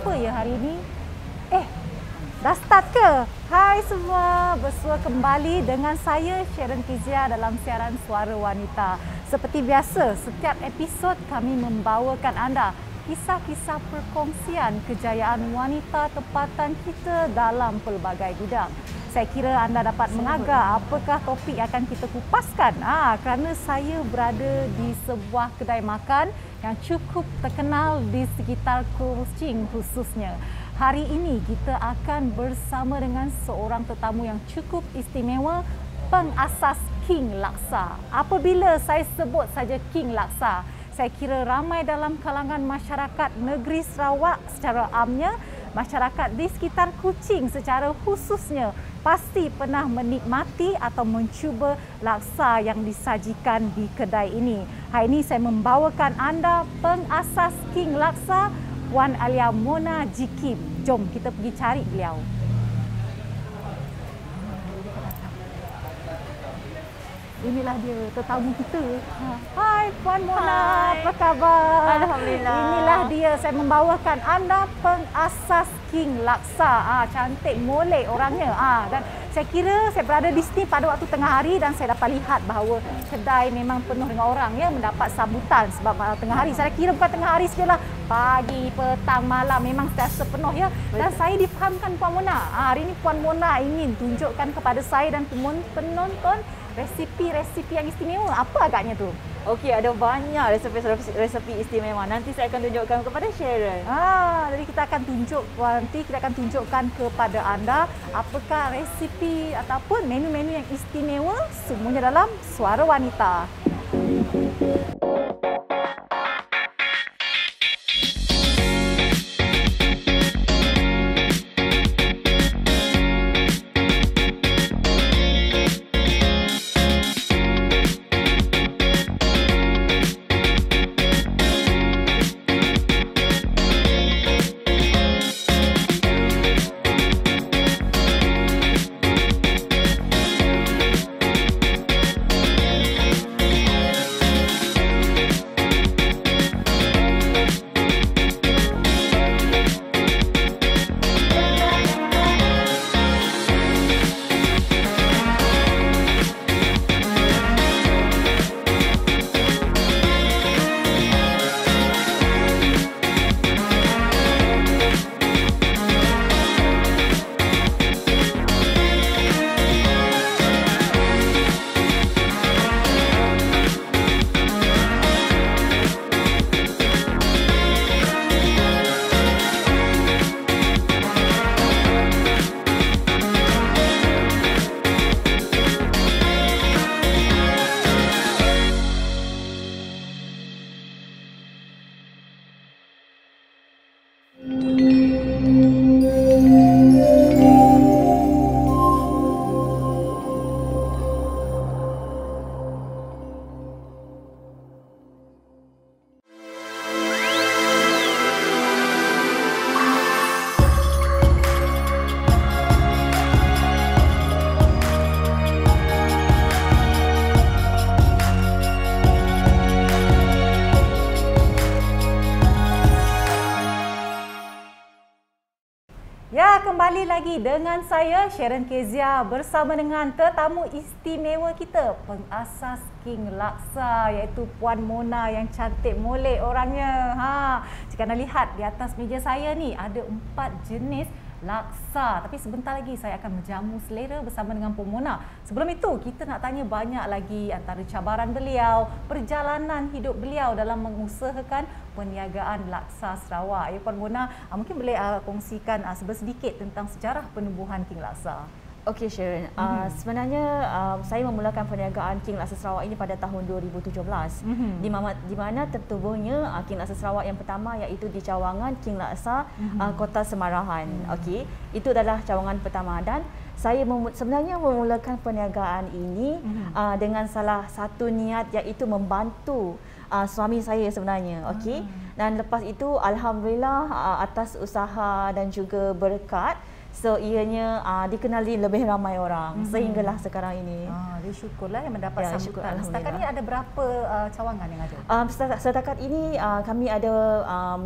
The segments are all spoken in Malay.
apa ya hari ini? Dah start ke? Hai semua, bersua kembali dengan saya Sharon Kezia dalam siaran Suara Wanita. Seperti biasa, setiap episod kami membawakan anda kisah-kisah perkongsian kejayaan wanita tempatan kita dalam pelbagai bidang. Saya kira anda dapat mengagak apakah topik yang akan kita kupaskan. Kerana saya berada di sebuah kedai makan yang cukup terkenal di sekitar Kuching khususnya. Hari ini kita akan bersama dengan seorang tetamu yang cukup istimewa, pengasas King Laksa. Apabila saya sebut saja King Laksa, saya kira ramai dalam kalangan masyarakat negeri Sarawak secara amnya, masyarakat di sekitar Kuching secara khususnya pasti pernah menikmati atau mencuba laksa yang disajikan di kedai ini. Hari ini saya membawakan anda pengasas King Laksa, Puan Alia Mona Jikim. Jom kita pergi cari beliau. Inilah dia tetamu kita. Hai Puan Mona, apa khabar? Alhamdulillah. Inilah dia, saya membawakan anda pengasas King Laksa. Cantik molek orangnya. Dan saya kira saya berada di sini pada waktu tengah hari dan saya dapat lihat bahawa kedai memang penuh dengan orang ya, mendapat sambutan sebab tengah hari. Saya kira bukan tengah hari sajalah, pagi, petang, malam memang sentiasa penuh ya. Dan saya difahamkan Puan Mona. Hari ini Puan Mona ingin tunjukkan kepada saya dan penonton resipi-resipi yang istimewa. Apa agaknya tu? Okey, ada banyak resepi istimewa. Nanti saya akan tunjukkan kepada Sharon. Jadi kita akan tunjukkan kepada anda apakah resipi ataupun menu-menu yang istimewa, semuanya dalam Suara Wanita. Kembali lagi dengan saya Sharon Kezia bersama dengan tetamu istimewa kita, pengasas King Laksa, iaitu Puan Mona yang cantik molek orangnya. Jika anda lihat di atas meja saya ni ada 4 jenis laksa. Tapi sebentar lagi saya akan menjamu selera bersama dengan Puan Mona. Sebelum itu, kita nak tanya banyak lagi antara cabaran beliau, perjalanan hidup beliau dalam mengusahakan perniagaan laksa Sarawak. Ya Puan Mona, mungkin boleh kongsikan sedikit tentang sejarah penubuhan King Laksa. Okey Sharon, sebenarnya saya memulakan perniagaan King Laksa Sarawak ini pada tahun 2017 di mana tertubuhnya King Laksa Sarawak yang pertama iaitu di cawangan King Laksa Kota Semarahan. Okey, itu adalah cawangan pertama dan saya sebenarnya memulakan perniagaan ini dengan salah satu niat iaitu membantu suami saya sebenarnya. Okey, dan lepas itu alhamdulillah atas usaha dan juga berkat So ianya dikenali lebih ramai orang sehinggalah sekarang ini. Jadi syukurlah yang mendapat Ya, sambutan. syukur, Setakat alhamdulillah. ini ada berapa cawangan yang ada? Setakat ini kami ada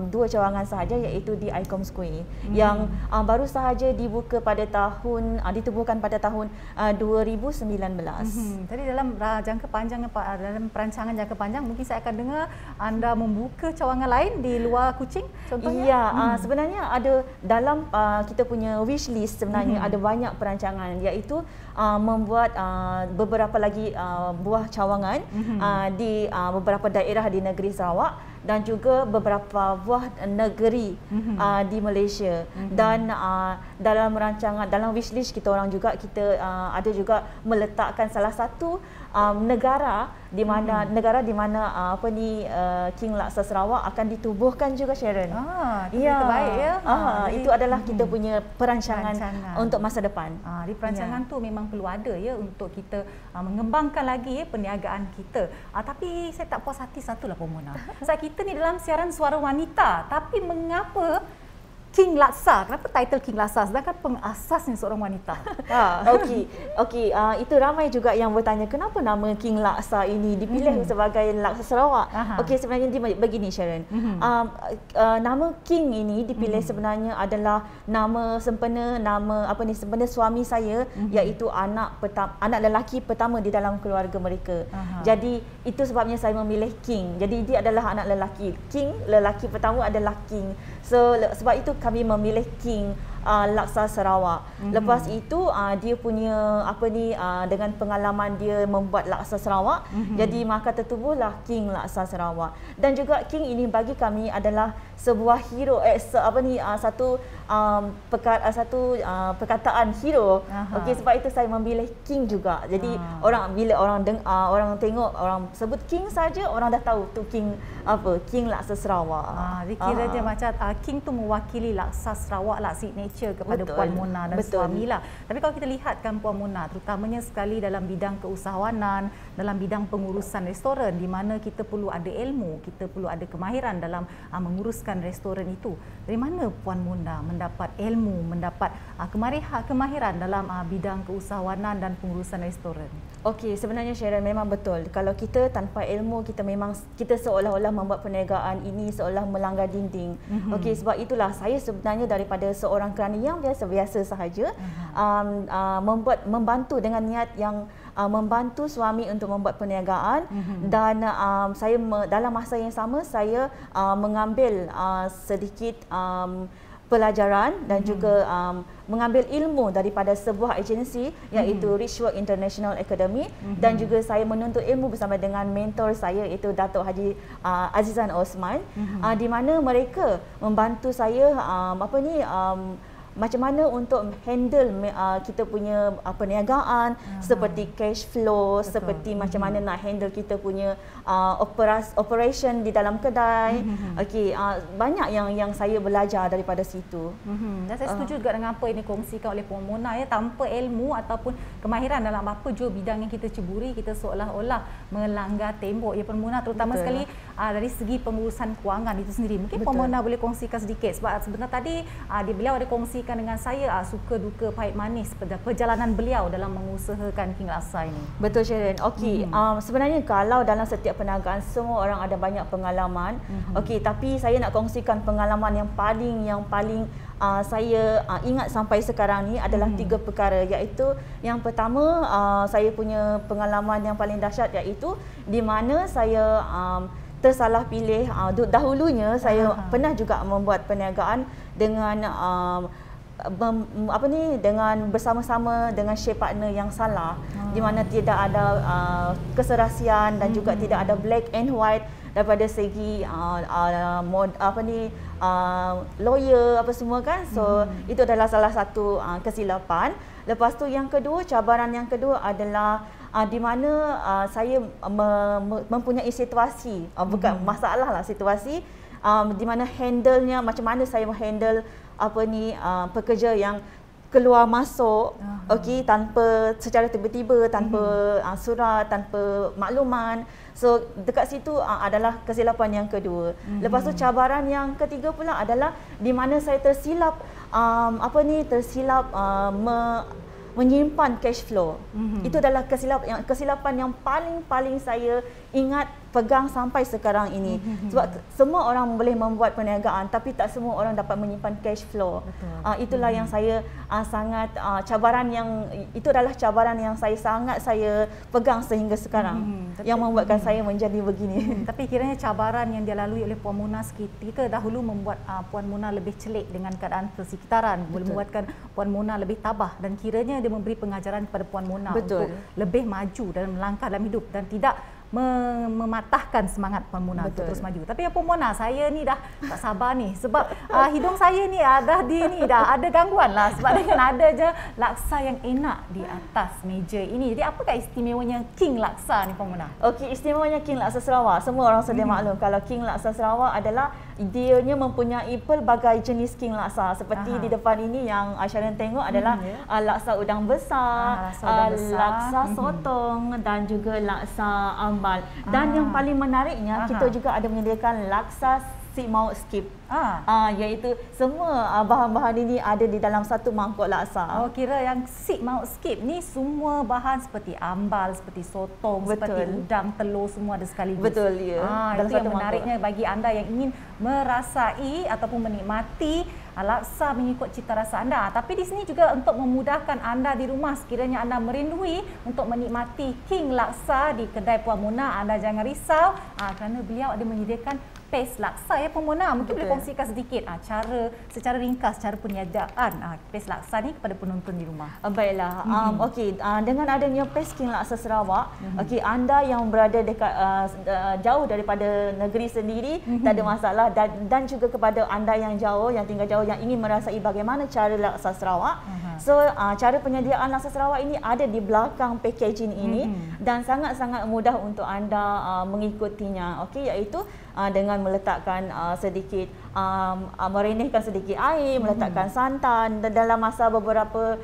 2 cawangan sahaja, iaitu di Icom Square yang baru sahaja dibuka pada tahun ditubuhkan pada tahun 2019. Tadi dalam jangka panjang, dalam perancangan jangka panjang, mungkin saya akan dengar anda membuka cawangan lain di luar Kuching contohnya? Ya, sebenarnya ada dalam kita punya wish list sebenarnya ada banyak perancangan, iaitu membuat beberapa lagi buah cawangan di beberapa daerah di negeri Sarawak dan juga beberapa buah negeri di Malaysia. Dan dalam rancangan, dalam wish list kita orang juga kita ada juga meletakkan salah satu negara di mana King Laksa Sarawak akan ditubuhkan juga, Sharon. Itu terbaik ya. Itu adalah kita punya perancangan untuk masa depan. Di perancangan tu memang perlu ada ya untuk kita mengembangkan lagi perniagaan kita. Tapi saya tak puas hati satulah Puan Mona. Kita ni dalam siaran Suara Wanita, tapi mengapa King Laksa? Kenapa title King Laksa sedangkan pengasasnya seorang wanita? Okey, itu ramai juga yang bertanya kenapa nama King Laksa ini dipilih sebagai Laksa Sarawak. Okey, sebenarnya begini, Sharon. Nama King ini dipilih sebenarnya adalah nama sempena sempena suami saya, iaitu anak lelaki pertama di dalam keluarga mereka. Jadi itu sebabnya saya memilih King. Jadi dia adalah anak lelaki. King, lelaki pertama adalah King. So sebab itu kami memilih King Laksa Sarawak. Lepas itu dia punya dengan pengalaman dia membuat Laksa Sarawak, jadi maka tertubuhlah King Laksa Sarawak. Dan juga King ini bagi kami adalah sebuah hero, satu perkataan hero. Okey, sebab itu saya memilih King juga. Jadi bila orang tengok orang sebut King saja, orang dah tahu tu King King Laksa Sarawak. Dikira dia macam King tu mewakili Laksa Sarawak lah, signature kepada Puan Mona dan suami lah. Tapi kalau kita lihatkan Puan Mona, terutamanya sekali dalam bidang keusahawanan, dalam bidang pengurusan restoran, di mana kita perlu ada ilmu, kita perlu ada kemahiran dalam menguruskan restoran itu. Dari mana Puan Mona mendapat ilmu, mendapat kemahiran dalam bidang keusahawanan dan pengurusan restoran? Okey, sebenarnya Sharon memang betul. Kalau kita tanpa ilmu, kita seolah-olah membuat perniagaan ini seolah melanggar dinding. Okey, sebab itulah saya sebenarnya daripada seorang kerani yang biasa-biasa sahaja, membantu dengan niat yang membantu suami untuk membuat perniagaan, dan saya dalam masa yang sama saya mengambil sedikit pelajaran dan juga mengambil ilmu daripada sebuah agensi, iaitu Richwork International Academy, dan juga saya menuntut ilmu bersama dengan mentor saya, iaitu Datuk Haji Azizan Osman, di mana mereka membantu saya macam mana untuk handle kita punya perniagaan, seperti cash flow, seperti macam mana nak handle kita punya operation di dalam kedai. Okey, banyak yang saya belajar daripada situ. Dan saya setuju juga dengan apa yang dikongsikan oleh Puan Mona ya, tanpa ilmu ataupun kemahiran dalam apa jua bidang yang kita ceburi, kita seolah-olah melanggar tembok ya Puan Mona, terutama sekali dari segi pengurusan kewangan itu sendiri. Mungkin Puan Mona boleh kongsikan sedikit, sebab sebenarnya tadi beliau ada kongsikan dengan saya suka duka pahit manis perjalanan beliau dalam mengusahakan King Laksa ini. Betul, Sharon. Okey, sebenarnya kalau dalam setiap perniagaan semua orang ada banyak pengalaman. Okey, tapi saya nak kongsikan pengalaman yang paling saya ingat sampai sekarang ni adalah 3 perkara, iaitu yang pertama, saya punya pengalaman yang paling dahsyat, iaitu di mana saya tersalah pilih. Dahulunya saya pernah juga membuat perniagaan dengan dengan bersama-sama dengan share partner yang salah, di mana tidak ada keserasian dan juga tidak ada black and white daripada segi lawyer apa semua kan. So itu adalah salah satu kesilapan. Lepas tu yang kedua, cabaran yang kedua adalah di mana saya mempunyai situasi, bukan masalah lah, situasi di mana handle-nya, macam mana saya handle pekerja yang keluar masuk, okey, tanpa secara tiba-tiba, tanpa surat, tanpa makluman. So dekat situ adalah kesilapan yang kedua. Lepas tu cabaran yang ketiga pula adalah di mana saya tersilap menyimpan cash flow. Itu adalah kesilapan yang paling saya ingat, pegang sampai sekarang ini. Sebab semua orang boleh membuat perniagaan tapi tak semua orang dapat menyimpan cash flow. Itulah yang saya sangat itu adalah cabaran yang saya pegang sehingga sekarang. Yang membuatkan saya menjadi begini. Tapi kiranya cabaran yang dilalui oleh Puan Mona ketika dahulu membuat Puan Mona lebih celik dengan keadaan persekitaran, boleh membuatkan Puan Mona lebih tabah, dan kiranya dia memberi pengajaran kepada Puan Mona untuk lebih maju dalam melangkah dalam hidup dan tidak mematahkan semangat Puan Mona untuk terus maju. Tapi ya Puan Mona, saya ni dah tak sabar ni sebab hidung saya ni dah ada gangguan lah sebab dengan ada je laksa yang enak di atas meja ini. Jadi apakah istimewanya King Laksa ni Puan Mona? Okey, istimewanya King Laksa Sarawak. Semua orang sedia maklum kalau King Laksa Sarawak adalah dianya mempunyai pelbagai jenis King Laksa. Seperti di depan ini yang Sharon tengok adalah laksa udang besar, laksa sotong dan juga laksa ambal. Dan yang paling menariknya, kita juga ada menyediakan laksa si maut skip. Iaitu semua bahan-bahan ini ada di dalam satu mangkuk laksa. Oh, kira yang si maut skip ni semua bahan seperti ambal, seperti sotong, seperti udang, telur semua ada sekaligus. Betul, ya. Itu yang menariknya bagi anda yang ingin merasai ataupun menikmati laksa mengikut cita rasa anda. Tapi di sini juga untuk memudahkan anda di rumah, sekiranya anda merindui untuk menikmati King Laksa di kedai Puan Mona, anda jangan risau kerana beliau ada menyediakan paste laksa ya Puan Mona. Mungkin boleh kongsikan sedikit secara ringkas cara penyajian paste laksa ni kepada penonton di rumah. Baiklah. Okey, dengan adanya paste King Laksa Sarawak, okey, anda yang berada dekat jauh daripada negeri sendiri tak ada masalah, dan juga kepada anda yang jauh, yang tinggal jauh, yang ingin merasai bagaimana cara laksa Sarawak. So cara penyediaan laksa Sarawak ini ada di belakang packaging ini dan sangat-sangat mudah untuk anda mengikutinya. Okey, iaitu dengan meletakkan sedikit merenehkan sedikit air, meletakkan santan dalam masa beberapa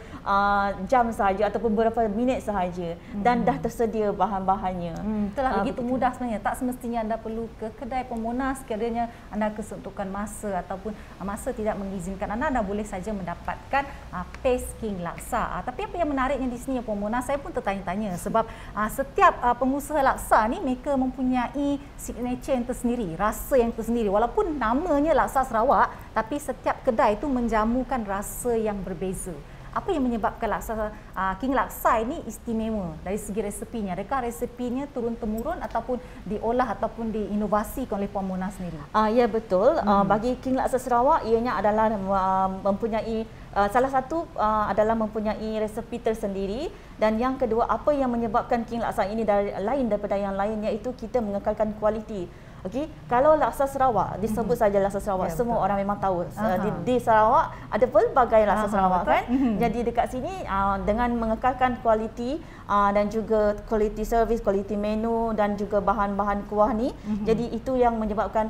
jam sahaja ataupun beberapa minit sahaja, dan dah tersedia bahan-bahannya. Itulah begitu mudah sebenarnya. Tak semestinya anda perlu ke kedai Puan Mona sekiranya anda kesuntukan masa ataupun masa tidak mengizinkan anda boleh saja mendapatkan paste King Laksa. Tapi apa yang menariknya di sini Puan Mona, saya pun tertanya-tanya sebab setiap pengusaha laksa ni mereka mempunyai signature yang tersendiri, rasa yang tersendiri. Walaupun namanya Laksa Sarawak, tapi setiap kedai itu menjamukan rasa yang berbeza. Apa yang menyebabkan King Laksa ini istimewa dari segi resepinya? Adakah resepinya turun-temurun ataupun diolah ataupun diinovasikan oleh Puan Mona sendiri? Ya, betul. Bagi King Laksa Sarawak, ianya adalah mempunyai salah satu adalah mempunyai resepi tersendiri, dan yang kedua, apa yang menyebabkan King Laksa ini lain daripada yang lain, iaitu kita mengekalkan kualiti. Okey, kalau laksa Sarawak disebut saja laksa Sarawak, semua orang memang tahu di Sarawak ada pelbagai laksa Sarawak kan. Jadi dekat sini dengan mengekalkan kualiti dan juga quality service, quality menu dan juga bahan-bahan kuah ni, jadi itu yang menyebabkan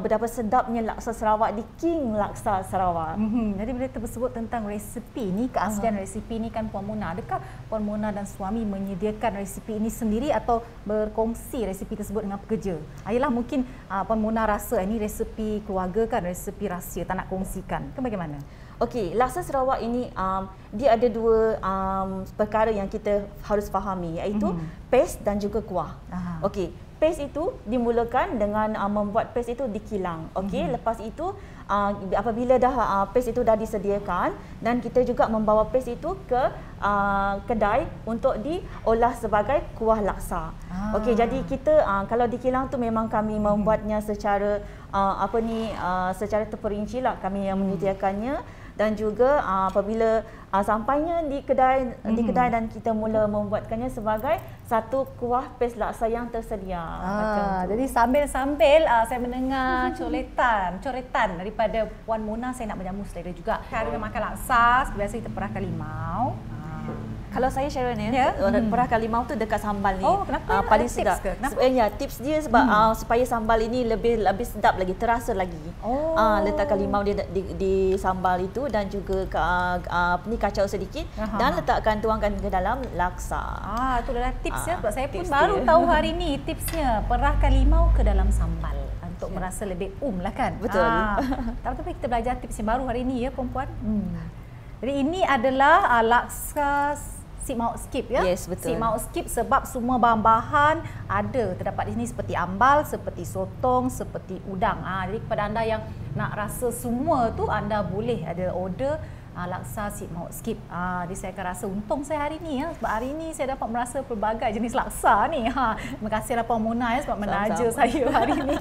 betapa sedapnya laksa Sarawak di King Laksa Sarawak. Jadi bila tersebut tentang resepi ni, keaslian resepi ni kan Puan Mona, adakah Puan Mona dan suami menyediakan resepi ini sendiri atau berkongsi resepi tersebut dengan pekerja? Ayalah mungkin Puan Mona rasa ini resepi keluarga kan, resepi rahsia, tak nak kongsikan ke bagaimana? Okey, laksa Sarawak ini dia ada dua perkara yang kita harus fahami, iaitu paste dan juga kuah. Okey, paste itu dimulakan dengan membuat paste itu dikilang. Okey, lepas itu apabila dah paste itu dah disediakan, dan kita juga membawa paste itu ke kedai untuk diolah sebagai kuah laksa. Okey, jadi kita kalau dikilang tu memang kami membuatnya secara secara terperinci lah, kami yang menyediakannya. Dan juga apabila sampainya di kedai dan kita mula membuatkannya sebagai satu kuah paste laksa yang tersedia. Jadi sambil-sambil saya mendengar coretan daripada Puan Mona, saya nak menjamu selera juga. Cara makan laksa, biasa kita perahkan limau. Kalau saya Sharon perah kalimau tu dekat sambal ni. Oh, kenapa? Paling Tips sedap. ke? Kenapa? Sebenarnya tips dia sebab supaya sambal ini lebih sedap lagi, terasa lagi. Letak kalimau di sambal itu dan juga kacau sedikit dan tuangkan ke dalam laksa. Itu adalah tips ya. Sebab saya pun baru tahu hari ni tipsnya. Perahkan limau ke dalam sambal untuk merasa lebih lah kan. Betul. Tapi kita belajar tips yang baru hari ni ya perempuan. Jadi ini adalah laksa Sip Mauk Skip ya. Yes, betul. Sip Mauk Skip sebab semua bahan-bahan ada terdapat di sini seperti ambal, seperti sotong, seperti udang. Jadi kepada anda yang nak rasa semua tu, anda boleh ada order laksa Sip Mauk Skip. Jadi saya akan rasa untung saya hari ni ya, sebab hari ni saya dapat merasa pelbagai jenis laksa ni. Terima kasihlah Puan Mona ya sebab menaja saya hari ni.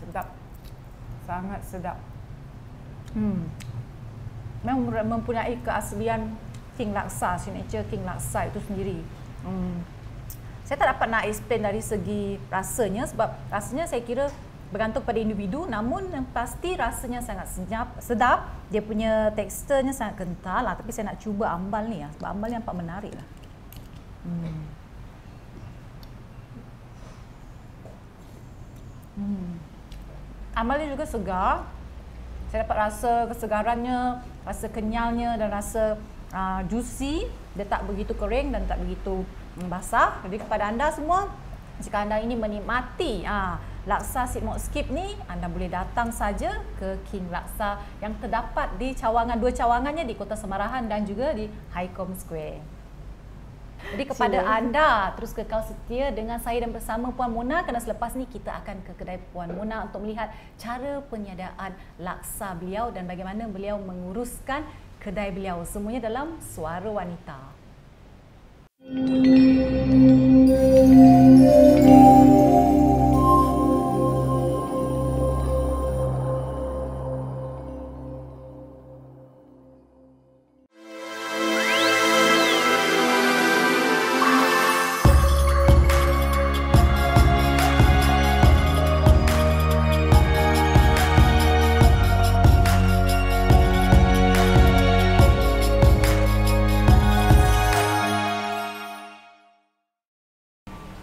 Sedap. Sangat sedap. Memang mempunyai keaslian King Laksa, signature King Laksa itu sendiri. Saya tak dapat nak explain dari segi rasanya sebab rasanya saya kira bergantung pada individu, namun yang pasti rasanya sangat sedap. Dia punya teksturnya sangat kental tapi saya nak cuba ambal ni sebab ambal ni nampak menarik lah. Amalnya juga segar. Saya dapat rasa kesegarannya, rasa kenyalnya dan rasa juicy. Dia tak begitu kering dan tak begitu basah. Jadi kepada anda semua, jika anda ini menikmati laksa Sip Mauk Skip ni, anda boleh datang saja ke King Laksa yang terdapat di dua cawangannya di Kota Semarahan dan juga di Highcombe Square. Jadi kepada anda, terus kekal setia dengan saya dan bersama Puan Mona, kerana selepas ni kita akan ke kedai Puan Mona untuk melihat cara peniadaan laksa beliau dan bagaimana beliau menguruskan kedai beliau. Semuanya dalam Suara Wanita.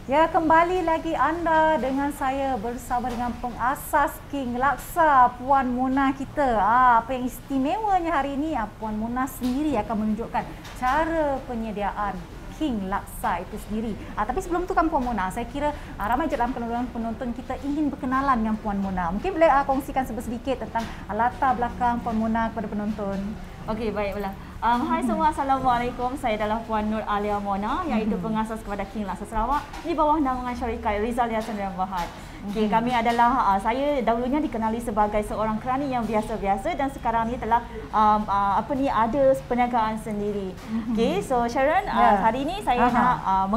Ya, kembali lagi anda dengan saya bersama dengan pengasas King Laksa, Puan Mona kita. Apa yang istimewanya hari ini, Puan Mona sendiri akan menunjukkan cara penyediaan King Laksa itu sendiri. Tapi sebelum tu kan Puan Mona, saya kira ramai dalam penonton kita ingin berkenalan dengan Puan Mona. Mungkin boleh kongsikan sedikit tentang latar belakang Puan Mona kepada penonton. Okey, baiklah. Hai semua, Assalamualaikum. Saya adalah Puan Nur Alia Mona, iaitu pengasas kepada King Laksa Sarawak di bawah naungan syarikat Rizal Yasin dan Bahad. Okay, kami adalah, saya dahulunya dikenali sebagai seorang kerani yang biasa-biasa dan sekarang ni telah ada perniagaan sendiri. Okay, so Sharon, hari ini saya nak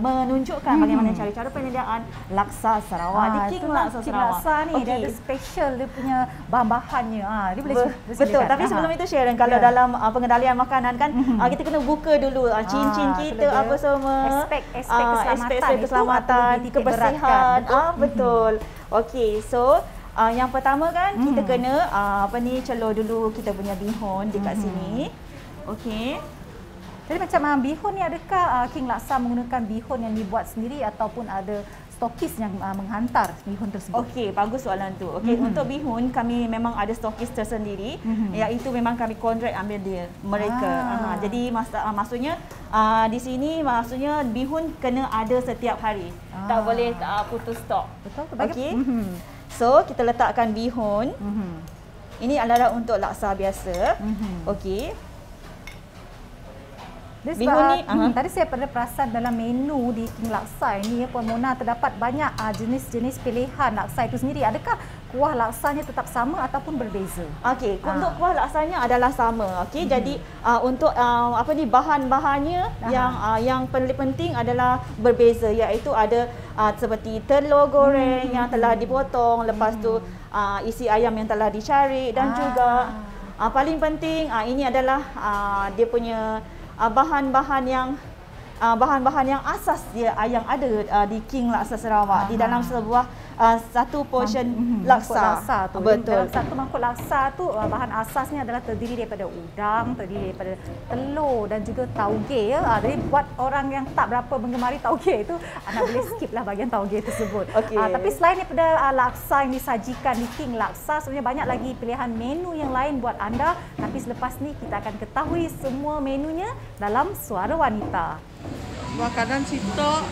menunjukkan bagaimana cara-cara penyediaan laksa Sarawak di King Laksa Sarawak. Laksa ni dia ada special, dia punya bahan-bahannya. Dia boleh betul, tapi sebelum itu Sharon, kalau dalam pengendalian makanan kan kita kena buka dulu cincin kita apa semua, aspek keselamatan, kebersihan. Betul. Okey, so yang pertama kan kita kena celur dulu kita punya bihun dekat sini. Okey. Jadi macam bihun ni, adakah King Laksa menggunakan bihun yang dibuat sendiri ataupun ada stokis yang menghantar bihun tersebut? Okey, bagus soalan tu. Okey, untuk bihun kami memang ada stokis tersendiri, iaitu memang kami kontrak ambil dia mereka. Jadi maksudnya di sini maksudnya bihun kena ada setiap hari. Tak boleh putus stok. Betul. Okey. So kita letakkan bihun. Ini adalah untuk laksa biasa. Okey. Bihun ni, tadi saya pernah perasan dalam menu di King Laksa ini, Puan Mona, terdapat banyak jenis-jenis pilihan laksa itu sendiri. Adakah kuah laksanya tetap sama ataupun berbeza? Okey, untuk kuah laksanya adalah sama. Okey, jadi untuk bahan-bahannya yang paling penting adalah berbeza, iaitu ada seperti telur goreng yang telah dipotong, lepas tu isi ayam yang telah dicari dan juga paling penting ini adalah dia punya bahan-bahan yang bahan-bahan yang asas dia yang ada di King Laksa Sarawak di dalam sebuah satu portion laksa. Betul. Dalam satu mangkuk laksa tu bahan asasnya adalah terdiri daripada udang, terdiri daripada telur dan juga tauge ya. Jadi buat orang yang tak berapa menggemari tauge itu, anda boleh skip lah bahagian tauge tersebut. Tapi selain daripada laksa yang disajikan di King Laksa, sebenarnya banyak lagi pilihan menu yang lain buat anda. Tapi selepas ni kita akan ketahui semua menunya dalam Suara Wanita. Makanan sitok,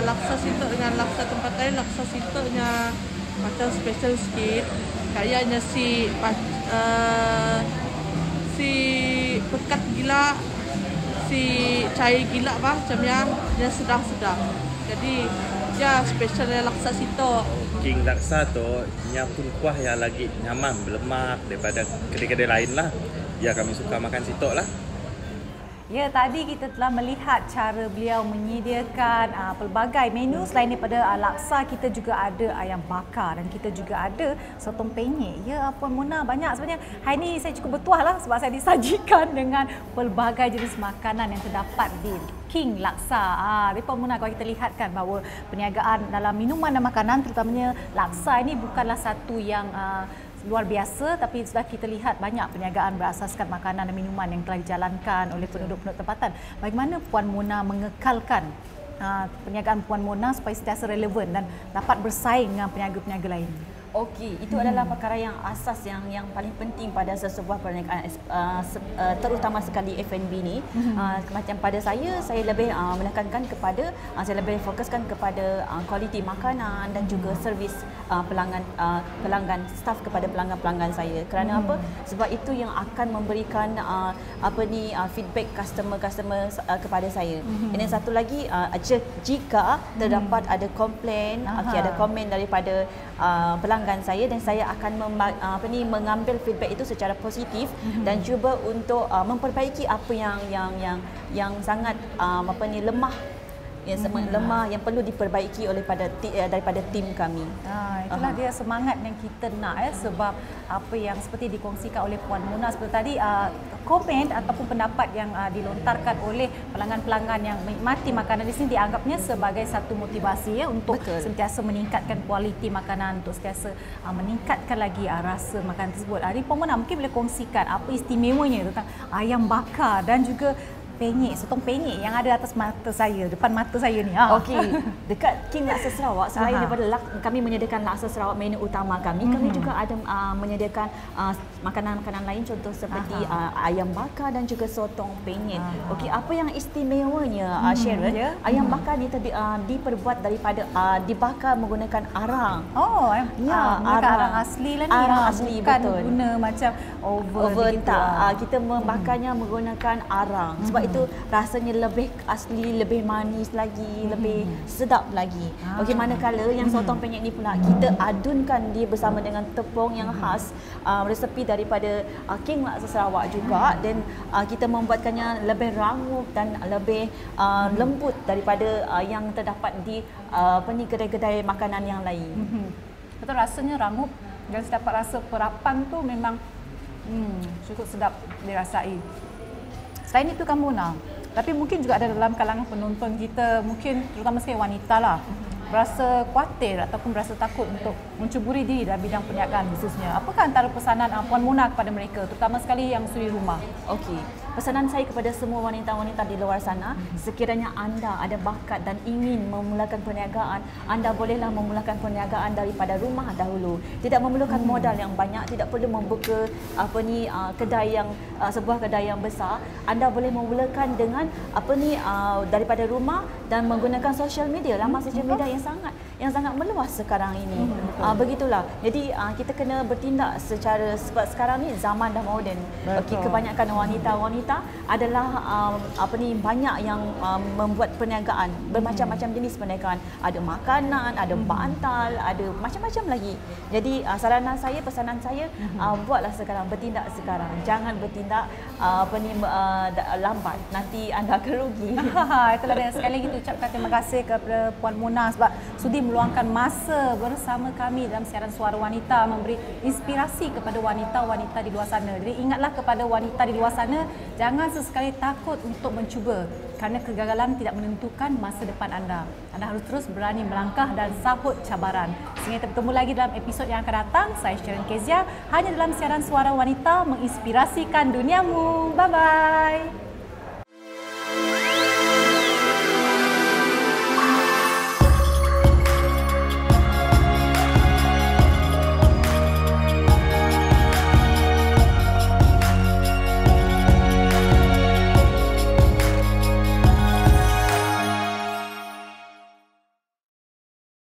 laksa sitok dengan laksa tempat lain, laksa sitoknya macam special sikit. Kayaknya si pekat gila, si cair gila macamnya, dia sedap-sedap. Jadi ya special laksa sitok. King Laksa tu nya pun kuah yang lagi nyaman, berlemak daripada kedai-kedai lain lah. Ya kami suka makan sitok lah. Ya, tadi kita telah melihat cara beliau menyediakan pelbagai menu. Selain daripada laksa, kita juga ada ayam bakar dan kita juga ada sotong penyet. Ya, Puan Mona, banyak sebenarnya. Hari ini saya cukup bertuah lah sebab saya disajikan dengan pelbagai jenis makanan yang terdapat di King Laksa. Jadi Puan Mona, kalau kita lihatkan bahawa perniagaan dalam minuman dan makanan, terutamanya laksa ini bukanlah satu yang luar biasa, tapi sudah kita lihat banyak perniagaan berasaskan makanan dan minuman yang telah dijalankan oleh penduduk-penduduk tempatan. Bagaimana Puan Mona mengekalkan perniagaan Puan Mona supaya sentiasa relevan dan dapat bersaing dengan peniaga-peniaga lain? Okey, itu adalah perkara yang asas yang paling penting pada sesebuah perniagaan, terutama sekali F&B ni. Macam pada saya lebih menekankan kepada, saya lebih fokuskan kepada kualiti makanan dan juga servis pelanggan, staf kepada pelanggan-pelanggan saya. Kerana apa? Sebab itu yang akan memberikan feedback customer kepada saya. Dan satu lagi, jika terdapat ada komplain, ada komen daripada pelanggan saya, dan saya akan mengambil feedback itu secara positif dan cuba untuk memperbaiki apa yang sangat lemah, lemah yang perlu diperbaiki daripada tim kami. Itulah dia semangat yang kita nak sebab apa yang seperti dikongsikan oleh Puan Mona seperti tadi, komen ataupun pendapat yang dilontarkan oleh pelanggan-pelanggan yang menikmati makanan di sini dianggapnya sebagai satu motivasi untuk sentiasa meningkatkan kualiti makanan, untuk sentiasa meningkatkan lagi rasa makanan tersebut. Jadi Puan Mona mungkin boleh kongsikan apa istimewanya tentang ayam bakar dan juga penyet, sotong penyet yang ada atas mata saya, depan mata saya ni. Okey, dekat King Laksa Sarawak, selain daripada kami menyediakan Laksa Sarawak menu utama kami, kami juga ada menyediakan makanan-makanan lain, contoh seperti ayam bakar dan juga sotong penyet. Okey, apa yang istimewanya Sharon? Ayam bakar ni diperbuat daripada dibakar menggunakan arang. Arang asli lah ni. Arang asli, bukan betul. Guna macam over tak. Kita membakarnya menggunakan arang. Sebab itu rasanya lebih asli, lebih manis lagi, lebih sedap lagi. Okey, manakala yang sotong penyet ni pula kita adunkan dia bersama dengan tepung yang khas, resepi daripada King Laksa Sarawak juga, dan kita membuatkannya lebih rangup dan lebih lembut daripada yang terdapat di kedai-kedai makanan yang lain. Betul, rasanya rangup dan dapat rasa perapan tu memang cukup sedap dirasai. Selain itu Puan Mona, tapi mungkin juga ada dalam kalangan penonton kita, mungkin terutama sekali wanita lah, berasa khawatir ataupun berasa takut untuk mencuburi diri dalam bidang perniagaan khususnya. Apakah antara pesanan Puan Mona kepada mereka, terutama sekali yang suri rumah? Okey, pesanan saya kepada semua wanita-wanita di luar sana, sekiranya anda ada bakat dan ingin memulakan perniagaan, anda bolehlah memulakan perniagaan daripada rumah dahulu. Tidak memerlukan modal yang banyak, tidak perlu membuka sebuah kedai yang besar. Anda boleh memulakan dengan daripada rumah dan menggunakan social media, laman social media yang sangat meluas sekarang ini. Begitulah. Jadi kita kena bertindak sebab sekarang ni zaman dah moden. Okey, kebanyakan wanita-wanita adalah banyak yang membuat perniagaan, bermacam-macam jenis perniagaan. Ada makanan, ada bantal, ada macam-macam lagi. Jadi pesanan saya buatlah sekarang, bertindak sekarang. Jangan bertindak lambat, nanti anda akan rugi. Itulah dia, sekali lagi ucapkan terima kasih kepada Puan Mona sebab sudi meluangkan masa bersama kami dalam siaran Suara Wanita, memberi inspirasi kepada wanita-wanita di luar sana. Jadi ingatlah kepada wanita di luar sana, jangan sesekali takut untuk mencuba, kerana kegagalan tidak menentukan masa depan anda. Anda harus terus berani melangkah dan sahut cabaran. Sehingga kita bertemu lagi dalam episod yang akan datang. Saya Sharon Kezia, hanya dalam siaran Suara Wanita, menginspirasikan duniamu. Bye-bye.